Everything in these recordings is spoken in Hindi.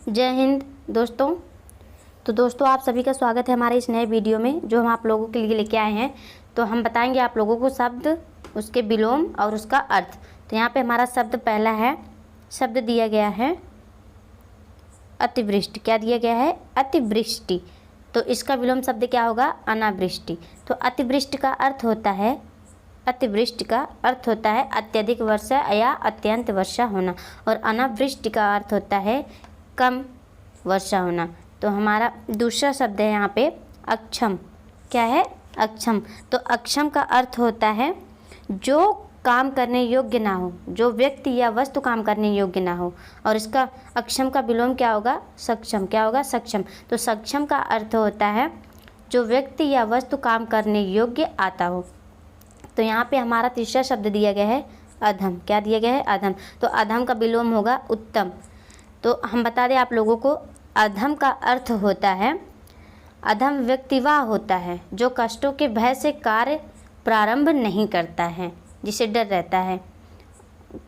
जय हिंद दोस्तों। तो दोस्तों आप सभी का स्वागत है हमारे इस नए वीडियो में जो हम आप लोगों के लिए लेके आए हैं। तो हम बताएंगे आप लोगों को शब्द, उसके विलोम और उसका अर्थ। तो यहाँ पे हमारा शब्द पहला है, शब्द दिया गया है अतिवृष्टि। क्या दिया गया है? अतिवृष्टि। तो इसका विलोम शब्द क्या होगा? अनावृष्टि। तो अतिवृष्टि का अर्थ होता है, अतिवृष्टि का अर्थ होता है अत्यधिक वर्षा या अत्यंत वर्षा होना, और अनावृष्टि का अर्थ होता है कम वर्षा होना। तो हमारा दूसरा शब्द है यहाँ पे अक्षम। क्या है? अक्षम। तो अक्षम का अर्थ होता है जो काम करने योग्य ना हो, जो व्यक्ति या वस्तु काम करने योग्य ना हो, और इसका अक्षम का विलोम क्या होगा? सक्षम। क्या होगा? सक्षम। तो सक्षम का अर्थ होता है जो व्यक्ति या वस्तु काम करने योग्य आता हो। तो यहाँ पे हमारा तीसरा शब्द दिया गया है अधम। क्या दिया गया है? अधम। तो अधम का विलोम होगा उत्तम। तो हम बता दें आप लोगों को, अधम का अर्थ होता है, अधम व्यक्ति वह होता है जो कष्टों के भय से कार्य प्रारंभ नहीं करता है, जिसे डर रहता है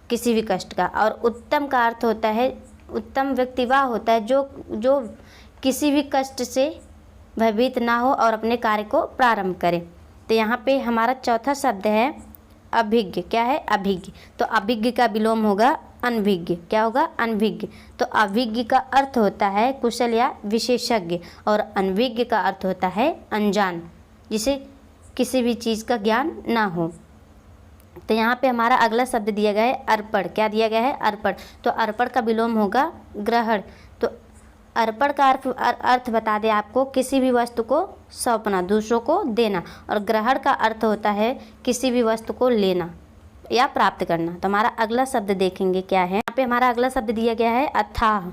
किसी भी कष्ट का। और उत्तम का अर्थ होता है, उत्तम व्यक्ति वह होता है जो किसी भी कष्ट से भयभीत ना हो और अपने कार्य को प्रारंभ करे। तो यहाँ पे हमारा चौथा शब्द है अभिज्ञ। क्या है? अभिज्ञ। तो अभिज्ञ का विलोम होगा अनभिज्ञ। क्या होगा? अनभिज्ञ। तो अभिज्ञ का अर्थ होता है कुशल या विशेषज्ञ, और अनभिज्ञ का अर्थ होता है अनजान, जिसे किसी भी चीज़ का ज्ञान ना हो। तो यहाँ पे हमारा अगला शब्द दिया गया है अर्पण। क्या दिया गया है? अर्पण। तो अर्पण का विलोम होगा ग्रहण। तो अर्पण का अर्थ बता दें आपको, किसी भी वस्तु को सौंपना, दूसरों को देना। और ग्रहण का अर्थ होता है किसी भी वस्तु को लेना या प्राप्त करना। तो हमारा अगला शब्द देखेंगे क्या है। यहाँ पे हमारा अगला शब्द दिया गया है अथाह।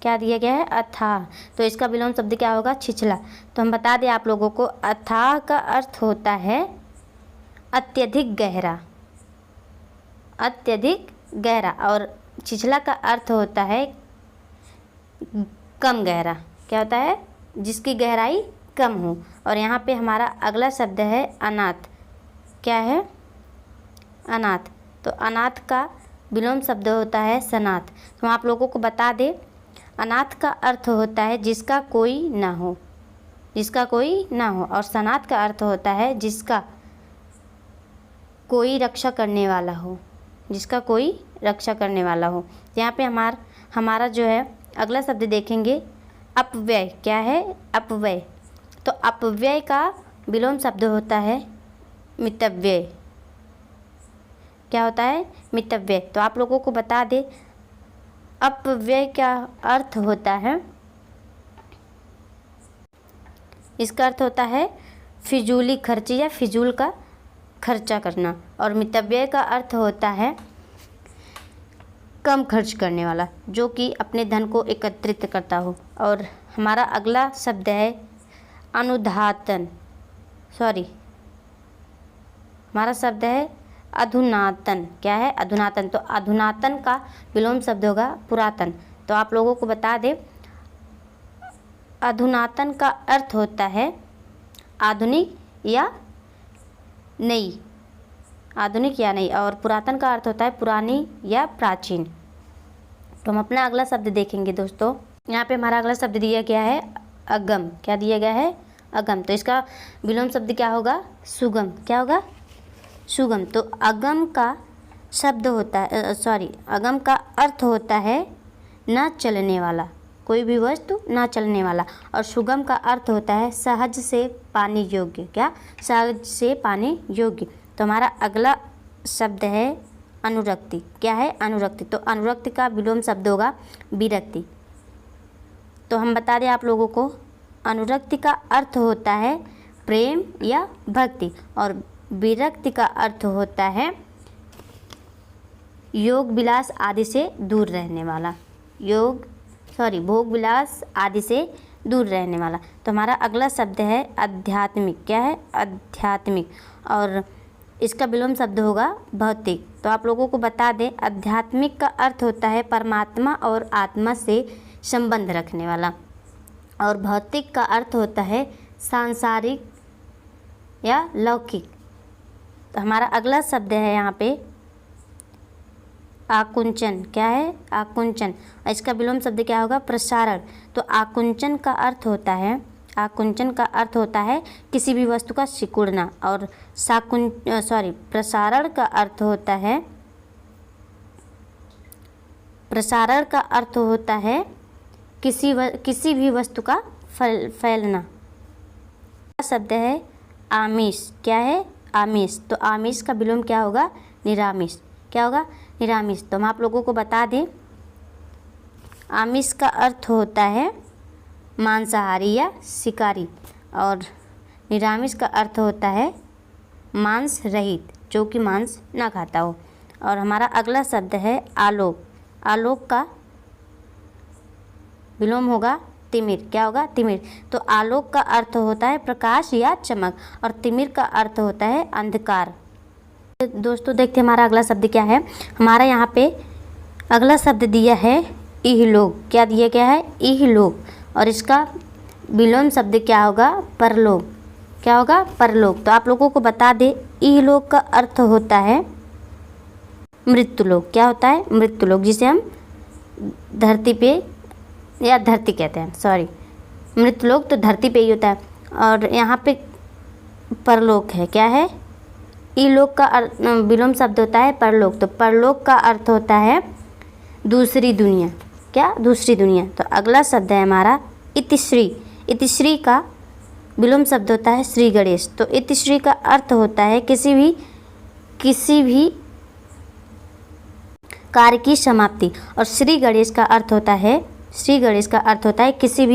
क्या दिया गया है? अथाह। तो इसका विलोम शब्द क्या होगा? छिछला। तो हम बता दें आप लोगों को, अथाह का अर्थ होता है अत्यधिक गहरा, अत्यधिक गहरा। और छिछला का अर्थ होता है कम गहरा। क्या होता है? जिसकी गहराई कम हो। और यहाँ पे हमारा अगला शब्द है अनाथ। क्या है? अनाथ। तो अनाथ का विलोम शब्द होता है सनाथ। तो हम आप लोगों को बता दें, अनाथ का अर्थ होता है जिसका कोई ना हो, जिसका कोई ना हो। और सनाथ का अर्थ होता है जिसका कोई रक्षा करने वाला हो, जिसका कोई रक्षा करने वाला हो। यहाँ पे हमारा जो है अगला शब्द देखेंगे अपव्यय। क्या है? अपव्यय। तो अपव्यय का विलोम शब्द होता है मितव्यय। क्या होता है? मितव्यय। तो आप लोगों को बता दें, अपव्यय का अर्थ होता है, इसका अर्थ होता है फिजूली खर्ची या फिजूल का खर्चा करना। और मितव्यय का अर्थ होता है कम खर्च करने वाला, जो कि अपने धन को एकत्रित करता हो। और हमारा अगला शब्द है अनुधातन। हमारा शब्द है अधुनातन। क्या है? अधुनातन। तो अधुनातन का विलोम शब्द होगा पुरातन। तो आप लोगों को बता दें, अधुनातन का अर्थ होता है आधुनिक या नई, आधुनिक या नई। और पुरातन का अर्थ होता है पुरानी या प्राचीन। तो हम अपना अगला शब्द देखेंगे दोस्तों। यहाँ पे हमारा अगला शब्द दिया गया है अगम। क्या दिया गया है? अगम। तो इसका विलोम शब्द क्या होगा? सुगम। क्या होगा? सुगम। तो अगम का शब्द होता है, अगम का अर्थ होता है न चलने वाला, कोई भी वस्तु न चलने वाला। और सुगम का अर्थ होता है सहज से पाने योग्य। क्या? सहज से पाने योग्य। तो हमारा अगला शब्द है अनुरक्ति। क्या है? अनुरक्ति। तो अनुरक्ति का विलोम शब्द होगा विरक्ति। तो हम बता दें आप लोगों को, अनुरक्ति का अर्थ होता है प्रेम या भक्ति, और विरक्ति का अर्थ होता है योग विलास आदि से दूर रहने वाला, भोग विलास आदि से दूर रहने वाला। तो हमारा अगला शब्द है आध्यात्मिक। क्या है? आध्यात्मिक। और इसका विलोम शब्द होगा भौतिक। तो आप लोगों को बता दें, आध्यात्मिक का अर्थ होता है परमात्मा और आत्मा से संबंध रखने वाला, और भौतिक का अर्थ होता है सांसारिक या लौकिक। तो हमारा अगला शब्द है यहाँ पे आकुंचन, क्या है? आकुंचन। और इसका विलोम शब्द क्या होगा? प्रसारण। तो आकुंचन का अर्थ होता है, आकुंचन का अर्थ होता है किसी भी वस्तु का सिकुड़ना, और प्रसारण का अर्थ होता है, प्रसारण का अर्थ होता है किसी भी वस्तु का फैलना। शब्द है आमिष, क्या है? आमिष। तो आमिष का विलोम क्या होगा? निरामिष। क्या होगा? निरामिष। तो हम आप लोगों को बता दें, आमिष का अर्थ होता है मांसाहारी या शिकारी, और निरामिष का अर्थ होता है मांस रहित, जो कि मांस ना खाता हो। और हमारा अगला शब्द है आलोक। आलोक का विलोम होगा तिमिर। क्या होगा? तिमिर। तो आलोक का अर्थ होता है प्रकाश या चमक, और तिमिर का अर्थ होता है अंधकार। दोस्तों देखते हैं हमारा अगला शब्द क्या है। हमारा यहाँ पे अगला शब्द दिया है इहलोक। क्या दिया गया है? इहलोक। और इसका विलोम शब्द क्या होगा? परलोक। क्या होगा? परलोक। तो आप लोगों को बता दें, इहलोक का अर्थ होता है मृत्युलोक। क्या होता है? मृत्युलोक, जिसे हम धरती पे या धरती कहते हैं, सॉरी, मृत्युलोक तो धरती पे ही होता है, और यहाँ पे परलोक है। क्या है? इलोक का विलोम शब्द होता है परलोक। तो परलोक का अर्थ होता है दूसरी दुनिया। क्या? दूसरी दुनिया। तो अगला शब्द है हमारा इतिश्री। इतिश्री का विलोम शब्द होता है श्री गणेश। तो इतिश्री का अर्थ होता है किसी भी कार्य की समाप्ति, और श्री गणेश का अर्थ होता है किसी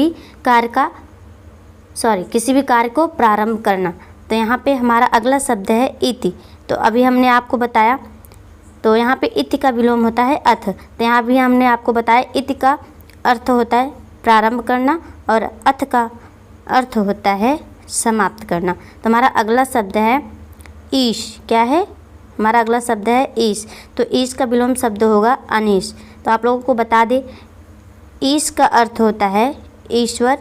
भी कार्य को प्रारंभ करना। तो यहाँ पे हमारा अगला शब्द है इति। तो अभी हमने आपको बताया, तो यहाँ पे इति का विलोम होता है अथ। तो यहाँ भी हमने आपको बताया इति का अर्थ होता है प्रारंभ करना, और अथ का अर्थ होता है समाप्त करना। तो हमारा अगला शब्द है ईश। क्या है? हमारा अगला शब्द है ईश। तो ईश का विलोम शब्द होगा अनीश। तो आप लोगों को बता दें, ईश का अर्थ होता है ईश्वर।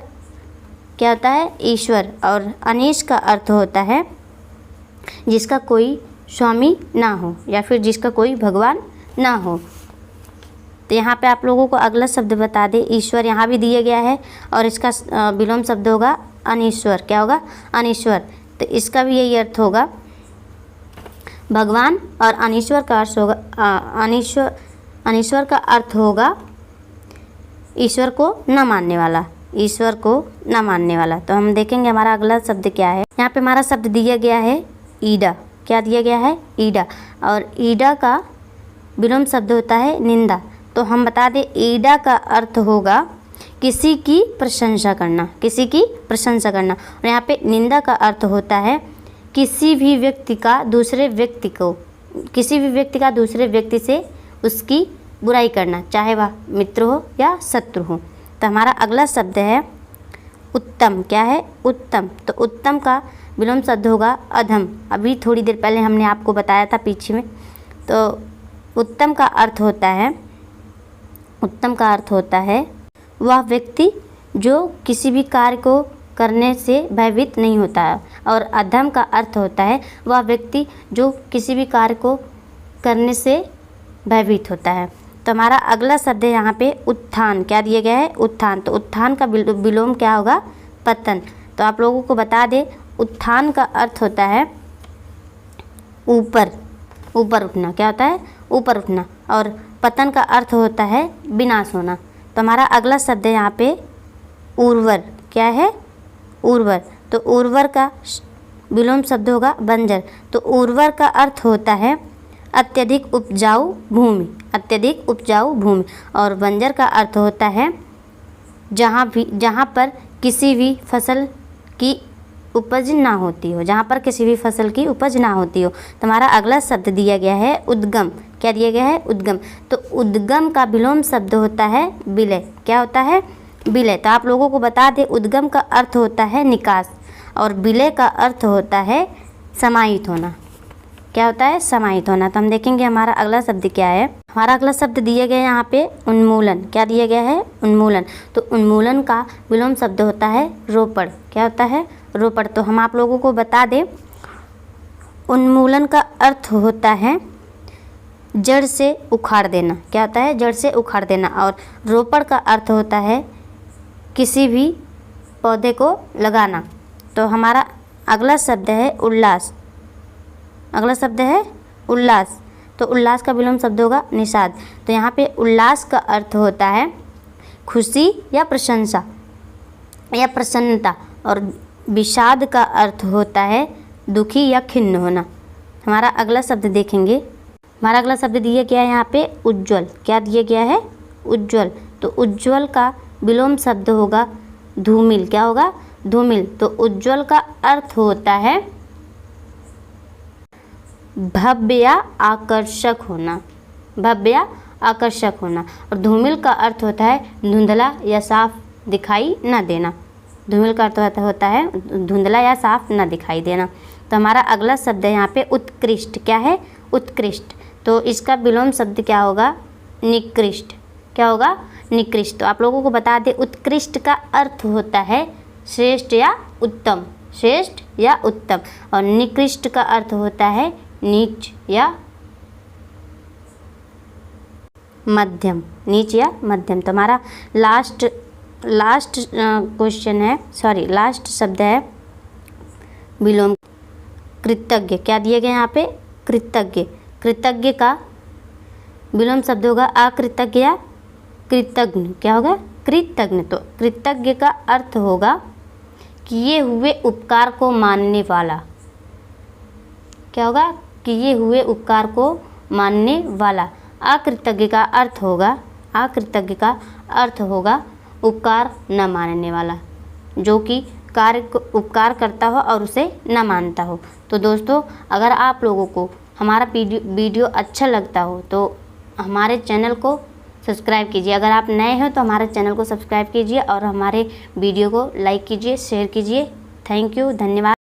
क्या होता है? ईश्वर। और अनीश का अर्थ होता है जिसका कोई स्वामी ना हो, या फिर जिसका कोई भगवान ना हो। तो यहाँ पे आप लोगों को अगला शब्द बता दें, ईश्वर यहाँ भी दिया गया है, और इसका विलोम शब्द होगा अनीश्वर। क्या होगा? अनीश्वर। तो इसका भी यही अर्थ होगा भगवान, और अनीश्वर का अर्थ होगा अनीश्वर का अर्थ होगा ईश्वर को न मानने वाला, ईश्वर को न मानने वाला। तो हम देखेंगे हमारा अगला शब्द क्या है। यहाँ पे हमारा शब्द दिया गया है ईडा। क्या दिया गया है? ईडा। और ईडा का विलोम शब्द होता है निंदा। तो हम बता दें, ईडा का अर्थ होगा किसी की प्रशंसा करना, किसी की प्रशंसा करना। और यहाँ पे निंदा का अर्थ होता है किसी भी व्यक्ति का दूसरे व्यक्ति से उसकी बुराई करना, चाहे वह मित्र हो या शत्रु हो। तो हमारा अगला शब्द है उत्तम। क्या है? उत्तम। तो उत्तम का विलोम शब्द होगा अधम। अभी थोड़ी देर पहले हमने आपको बताया था पीछे में। तो उत्तम का अर्थ होता है वह व्यक्ति जो किसी भी कार्य को करने से भयभीत नहीं होता है, और अधम का अर्थ होता है वह व्यक्ति जो किसी भी कार्य को करने से भयभीत होता है। तो हमारा अगला शब्द है यहाँ पे उत्थान। क्या दिया गया है? उत्थान। तो उत्थान का विलोम क्या होगा? पतन। तो आप लोगों को बता दें, उत्थान का अर्थ होता है ऊपर उठना। क्या होता है? ऊपर उठना। और पतन का अर्थ होता है विनाश होना। तो हमारा अगला शब्द है यहाँ पे उर्वर। क्या है? उर्वर। तो उर्वर का विलोम शब्द होगा बंजर। तो उर्वर का अर्थ होता है अत्यधिक उपजाऊ भूमि, अत्यधिक उपजाऊ भूमि। और बंजर का अर्थ होता है जहाँ पर किसी भी फसल की उपज ना होती हो, जहाँ पर किसी भी फसल की उपज ना होती हो। तो हमारा अगला शब्द दिया गया है उद्गम। क्या दिया गया है? उद्गम। तो उद्गम का विलोम शब्द होता है विलय। क्या होता है? विलय। तो आप लोगों को बता दें, उद्गम का अर्थ होता है निकास, और विलय का अर्थ होता है समाहित होना। क्या होता है? समाहित होना। तो हम देखेंगे हमारा अगला शब्द क्या है। हमारा अगला शब्द दिया गया है यहाँ पे उन्मूलन। क्या दिया गया है? उन्मूलन। तो उन्मूलन का विलोम शब्द होता है रोपड़। क्या होता है? रोपड़। तो हम आप लोगों को बता दें, उन्मूलन का अर्थ होता है जड़ से उखाड़ देना। क्या होता है? जड़ से उखाड़ देना। और रोपण का अर्थ होता है किसी भी पौधे को लगाना। तो हमारा अगला शब्द है उल्लास। अगला शब्द है उल्लास। तो उल्लास का विलोम शब्द होगा निषाद। तो यहाँ पे उल्लास का अर्थ होता है खुशी या प्रशंसा या प्रसन्नता, और विषाद का अर्थ होता है दुखी या खिन्न होना। हमारा अगला शब्द देखेंगे। हमारा अगला शब्द दिया गया है यहाँ पे उज्ज्वल। क्या दिया गया है? उज्ज्वल। तो उज्ज्वल का विलोम शब्द होगा धूमिल। क्या होगा? धूमिल। तो उज्ज्वल का अर्थ होता है भव्य या आकर्षक होना। भव्य या आकर्षक होना। और धूमिल का अर्थ होता है धुंधला या साफ दिखाई न देना। धूमिल का अर्थ होता है धुंधला या साफ न दिखाई देना। तो हमारा अगला शब्द है यहाँ पे उत्कृष्ट। क्या है? उत्कृष्ट। तो इसका विलोम शब्द क्या होगा? निकृष्ट। क्या होगा? निकृष्ट। तो आप लोगों को बता दें, उत्कृष्ट का अर्थ होता है श्रेष्ठ या उत्तम। श्रेष्ठ या उत्तम। और निकृष्ट का अर्थ होता है नीच या मध्यम। नीच या मध्यम। तो हमारा लास्ट क्वेश्चन है, लास्ट शब्द है विलोम कृतज्ञ। क्या दिए गए यहाँ पे? कृतज्ञ। कृतज्ञ का विलोम शब्द होगा अकृतज्ञ या कृतज्ञ। क्या होगा? कृतज्ञ। तो कृतज्ञ का अर्थ होगा किए हुए उपकार को मानने वाला। क्या होगा? किए हुए उपकार को मानने वाला। अकृतज्ञ का अर्थ होगा उपकार न मानने वाला, जो कि कार्य को उपकार करता हो और उसे न मानता हो। तो दोस्तों, अगर आप लोगों को हमारा वीडियो अच्छा लगता हो तो हमारे चैनल को सब्सक्राइब कीजिए। अगर आप नए हो तो हमारे चैनल को सब्सक्राइब कीजिए और हमारे वीडियो को लाइक कीजिए, शेयर कीजिए। थैंक यू, धन्यवाद।